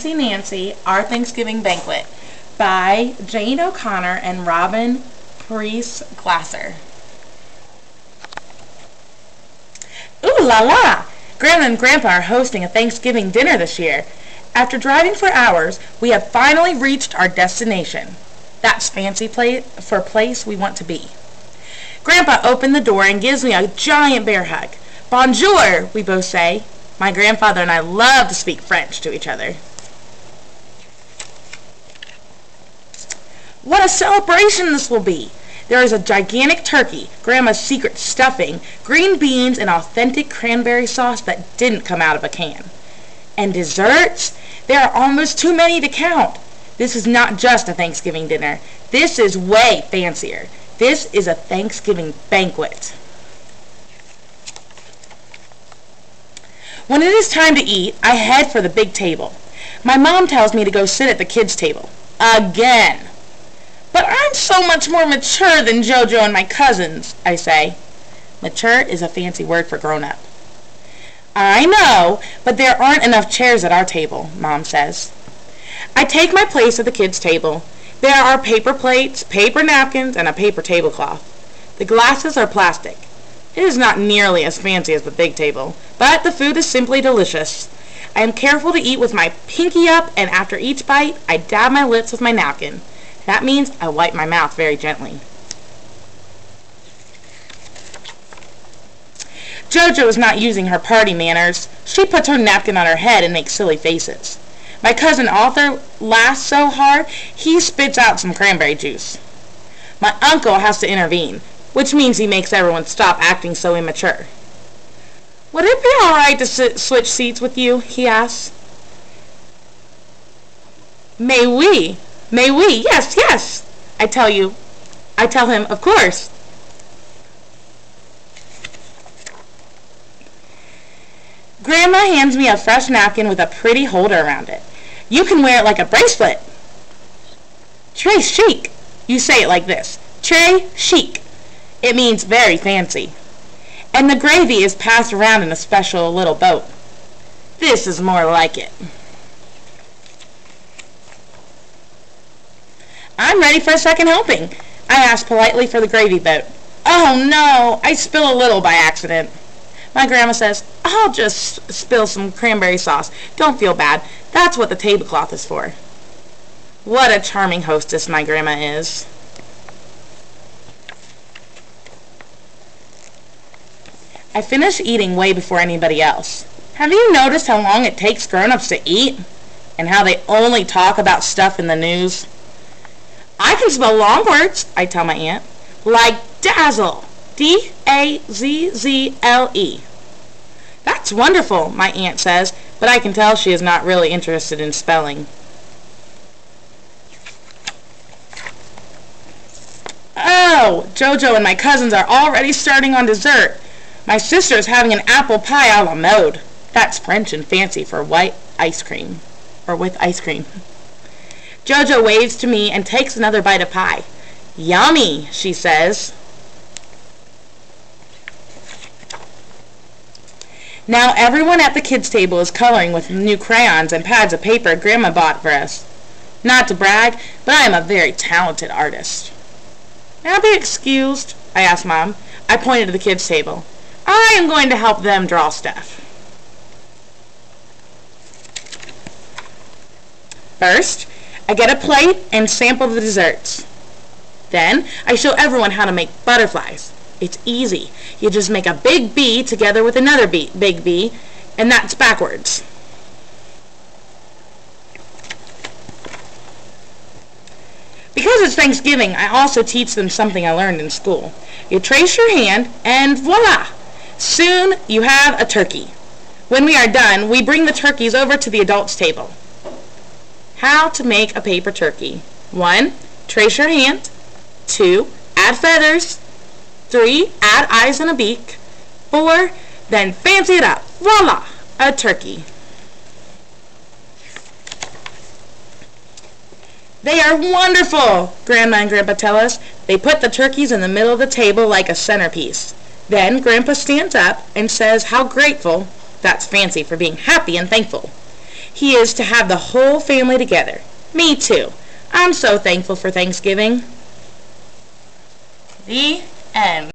Fancy Nancy, Our Thanksgiving Banquet by Jane O'Connor and Robin Preece Glasser. Ooh la la! Grandma and Grandpa are hosting a Thanksgiving dinner this year. After driving for hours, we have finally reached our destination. That's fancy for a place we want to be. Grandpa opened the door and gives me a giant bear hug. Bonjour, we both say. My grandfather and I love to speak French to each other. What a celebration this will be! There is a gigantic turkey, Grandma's secret stuffing, green beans, and authentic cranberry sauce that didn't come out of a can. And desserts? There are almost too many to count. This is not just a Thanksgiving dinner. This is way fancier. This is a Thanksgiving banquet. When it is time to eat, I head for the big table. My mom tells me to go sit at the kids' table. Again. But I'm so much more mature than JoJo and my cousins, I say. Mature is a fancy word for grown-up. I know, but there aren't enough chairs at our table, Mom says. I take my place at the kids' table. There are paper plates, paper napkins, and a paper tablecloth. The glasses are plastic. It is not nearly as fancy as the big table, but the food is simply delicious. I am careful to eat with my pinky up, and after each bite, I dab my lips with my napkin. That means I wipe my mouth very gently. JoJo is not using her party manners. She puts her napkin on her head and makes silly faces. My cousin Arthur laughs so hard, he spits out some cranberry juice. My uncle has to intervene, which means he makes everyone stop acting so immature. Would it be all right to switch seats with you? He asks. May we? Yes, yes. I tell him, of course. Grandma hands me a fresh napkin with a pretty holder around it. You can wear it like a bracelet. Très chic. You say it like this. Très chic. It means very fancy. And the gravy is passed around in a special little boat. This is more like it. I'm ready for a second helping. I ask politely for the gravy boat. Oh no, I spill a little by accident. My grandma says, I'll just spill some cranberry sauce. Don't feel bad. That's what the tablecloth is for. What a charming hostess my grandma is. I finish eating way before anybody else. Have you noticed how long it takes grown-ups to eat? And how they only talk about stuff in the news? I can spell long words, I tell my aunt, like dazzle, D-A-Z-Z-L-E. That's wonderful, my aunt says, but I can tell she is not really interested in spelling. Oh, JoJo and my cousins are already starting on dessert. My sister is having an apple pie a la mode. That's French and fancy for white ice cream, or with ice cream. JoJo waves to me and takes another bite of pie. Yummy, she says. Now everyone at the kids' table is coloring with new crayons and pads of paper Grandma bought for us. Not to brag, but I am a very talented artist. May I be excused? I asked Mom. I pointed to the kids' table. I am going to help them draw stuff. First, I get a plate and sample the desserts. Then, I show everyone how to make butterflies. It's easy. You just make a big B together with another big B, and that's backwards. Because it's Thanksgiving, I also teach them something I learned in school. You trace your hand, and voila! Soon, you have a turkey. When we are done, we bring the turkeys over to the adults' table. How to make a paper turkey. 1. Trace your hand. 2. Add feathers. 3. Add eyes and a beak. 4. Then fancy it up. Voila! A turkey. They are wonderful, Grandma and Grandpa tell us. They put the turkeys in the middle of the table like a centerpiece. Then Grandpa stands up and says how grateful, that's fancy for being happy and thankful. he is to have the whole family together. Me too. I'm so thankful for Thanksgiving. The end.